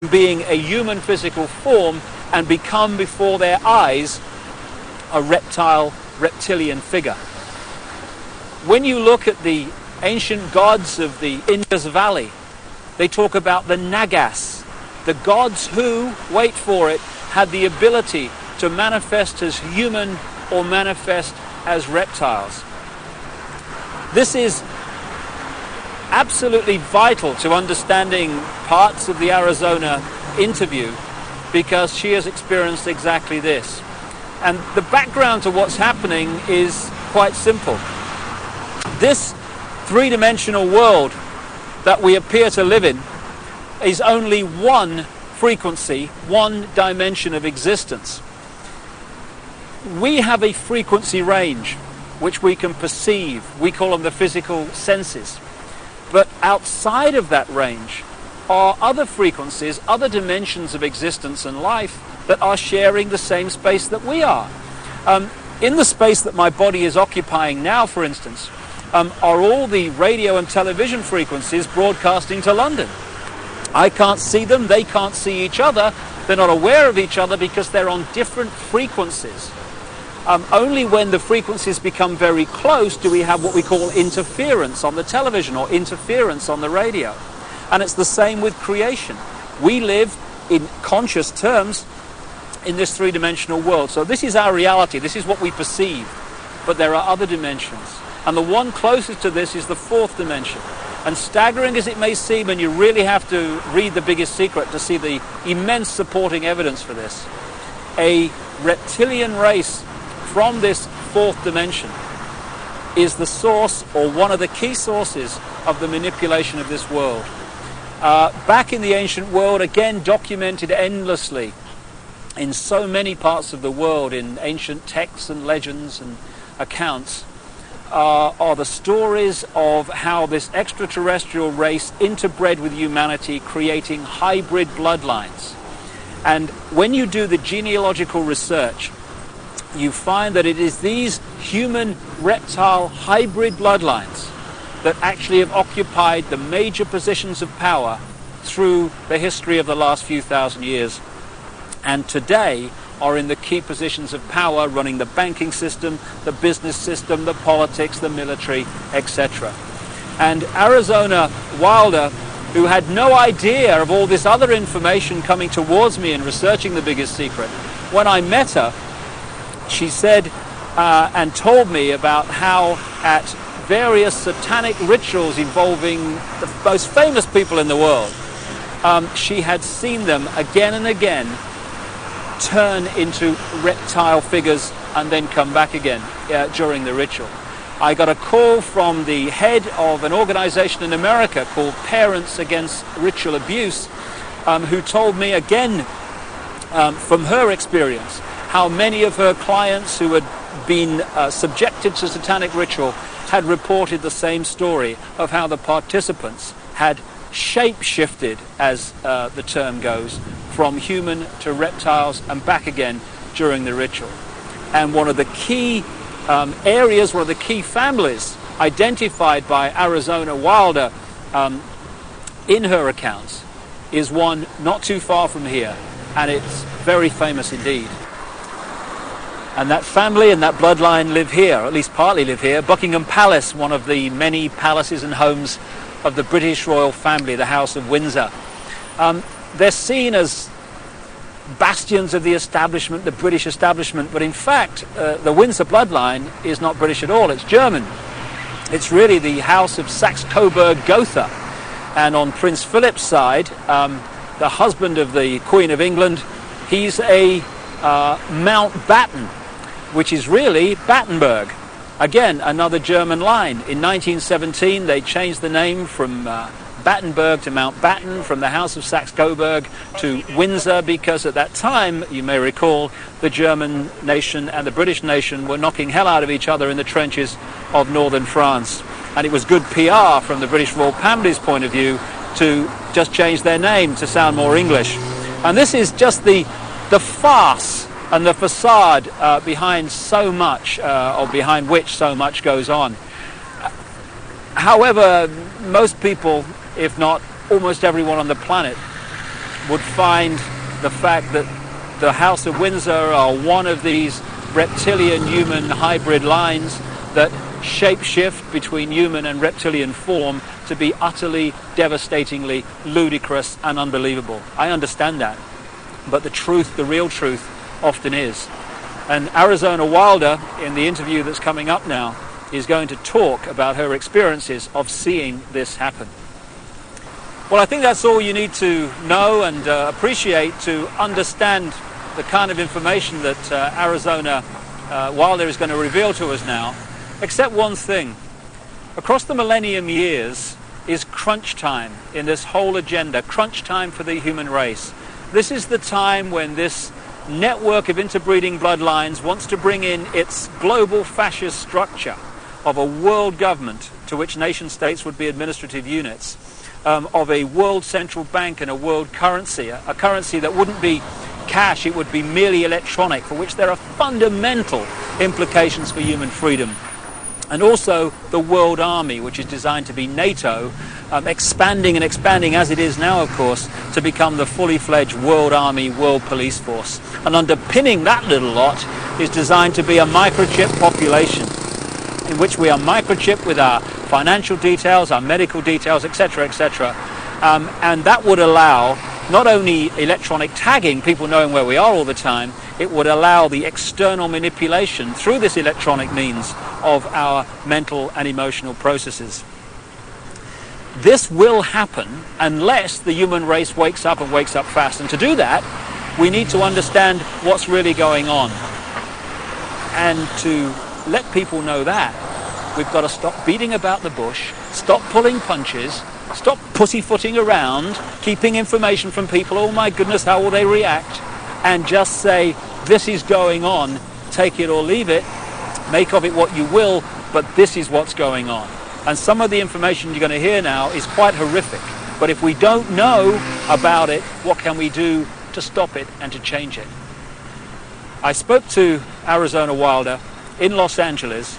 being a human physical form and become before their eyes a reptilian figure. When you look at the ancient gods of the Indus Valley, they talk about the Nagas, the gods who, wait for it, had the ability to manifest as human or manifest as reptiles. This is absolutely vital to understanding parts of the Arizona interview, because she has experienced exactly this. And the background to what's happening is quite simple. This three-dimensional world that we appear to live in is only one frequency, one dimension of existence. We have a frequency range which we can perceive. We call them the physical senses. But outside of that range are other frequencies, other dimensions of existence and life that are sharing the same space that we are. In the space that my body is occupying now, for instance, are all the radio and television frequencies broadcasting to London. I can't see them, they can't see each other, they're not aware of each other because they're on different frequencies. Only when the frequencies become very close do we have what we call interference on the television or interference on the radio. And it's the same with creation. We live in conscious terms in this three-dimensional world. So this is our reality, this is what we perceive. But there are other dimensions. And the one closest to this is the fourth dimension. And staggering as it may seem, and you really have to read The Biggest Secret to see the immense supporting evidence for this, a reptilian race from this fourth dimension is the source, or one of the key sources, of the manipulation of this world. Back in the ancient world, again documented endlessly in so many parts of the world, in ancient texts and legends and accounts, are the stories of how this extraterrestrial race interbred with humanity, creating hybrid bloodlines. And when you do the genealogical research, you find that it is these human-reptile hybrid bloodlines that actually have occupied the major positions of power through the history of the last few thousand years, and today are in the key positions of power, running the banking system, the business system, the politics, the military, etc. And Arizona Wilder, who had no idea of all this other information coming towards me in researching The Biggest Secret, when I met her, she said and told me about how at various satanic rituals involving the most famous people in the world, she had seen them again and again turn into reptile figures and then come back again during the ritual. I got a call from the head of an organization in America called Parents Against Ritual Abuse, who told me again from her experience how many of her clients who had been subjected to satanic ritual had reported the same story of how the participants had shape-shifted, as the term goes, from human to reptiles and back again during the ritual. And one of the key areas, one of the key families identified by Arizona Wilder in her accounts is one not too far from here, and it's very famous indeed. And that family and that bloodline live here, or at least partly live here. Buckingham Palace, one of the many palaces and homes of the British royal family, the House of Windsor. They're seen as bastions of the establishment, the British establishment, but in fact the Windsor bloodline is not British at all, it's German. It's really the House of Saxe-Coburg-Gotha. And on Prince Philip's side, the husband of the Queen of England, he's a Mountbatten, which is really Battenberg. Again, another German line. In 1917, they changed the name from Battenberg to Mountbatten, from the House of Saxe-Coburg to Windsor, because at that time, you may recall, the German nation and the British nation were knocking hell out of each other in the trenches of northern France. And it was good PR from the British royal family's point of view to just change their name to sound more English. And this is just the farce and the facade behind so much, or behind which so much goes on. However, most people, if not almost everyone on the planet, would find the fact that the House of Windsor are one of these reptilian-human hybrid lines that shape-shift between human and reptilian form to be utterly, devastatingly ludicrous and unbelievable. I understand that. But the truth, the real truth, often is. And Arizona Wilder, in the interview that's coming up now, is going to talk about her experiences of seeing this happen. Well, I think that's all you need to know and appreciate to understand the kind of information that Arizona Wilder is going to reveal to us now, except one thing. Across the millennium years is crunch time in this whole agenda, crunch time for the human race. This is the time when this network of interbreeding bloodlines wants to bring in its global fascist structure of a world government to which nation states would be administrative units, of a world central bank and a world currency, a currency that wouldn't be cash, it would be merely electronic, for which there are fundamental implications for human freedom. And also the world army, which is designed to be NATO, expanding and expanding as it is now, of course, to become the fully fledged world army, world police force. And underpinning that little lot is designed to be a microchip population, in which we are microchipped with our financial details, our medical details, etc., etc. And that would allow not only electronic tagging, people knowing where we are all the time, it would allow the external manipulation through this electronic means of our mental and emotional processes. This will happen unless the human race wakes up and wakes up fast. And to do that, we need to understand what's really going on. And to let people know that, we've got to stop beating about the bush, stop pulling punches, stop pussyfooting around, keeping information from people, oh my goodness, how will they react, and just say, this is going on, take it or leave it, make of it what you will, but this is what's going on. And some of the information you're going to hear now is quite horrific. But if we don't know about it, what can we do to stop it and to change it? I spoke to Arizona Wilder in Los Angeles,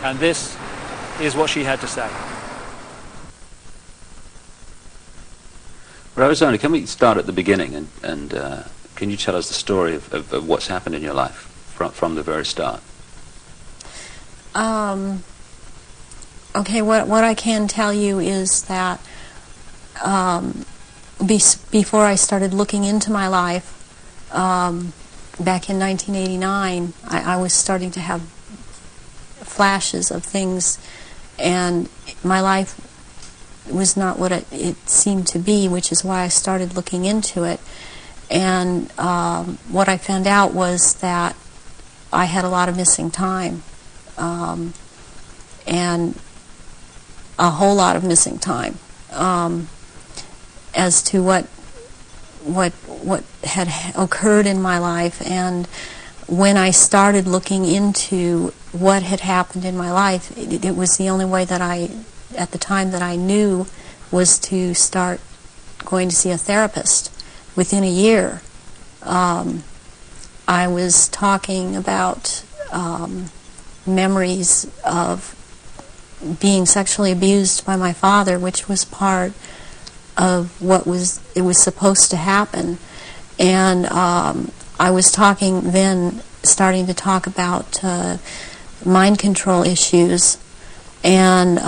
and this is what she had to say. Arizona, can we start at the beginning and can you tell us the story of what's happened in your life from the very start? Okay, what I can tell you is that before I started looking into my life, back in 1989, I was starting to have flashes of things, and my life was not what it seemed to be, which is why I started looking into it. And what I found out was that I had a lot of missing time, and a whole lot of missing time, as to what had occurred in my life. And when I started looking into what had happened in my life, it was the only way that at the time that I knew, was to start going to see a therapist. Within a year, I was talking about memories of being sexually abused by my father, which was part of what was supposed to happen. And I was starting to talk about mind control issues, and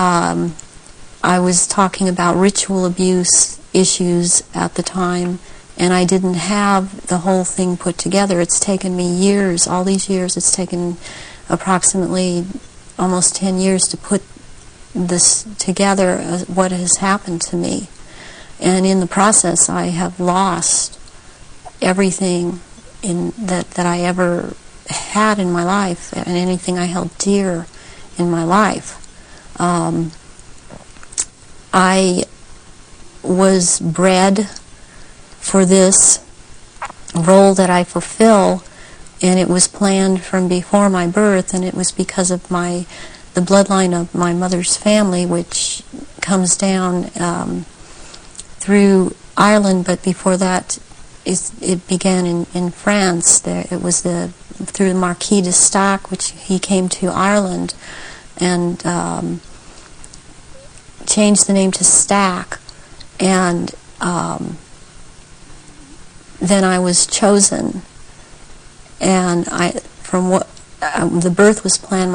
I was talking about ritual abuse issues at the time, and I didn't have the whole thing put together. It's taken me years, all these years, it's taken approximately almost 10 years to put this together, what has happened to me. And in the process, I have lost everything that I ever had in my life, and anything I held dear in my life. I was bred for this role that I fulfill, and it was planned from before my birth, and it was because of the bloodline of my mother's family, which comes down through Ireland, but before that it began in France. It was through the Marquis de Stac, which he came to Ireland and changed the name to Stack, and then I was chosen, and from what the birth was planned.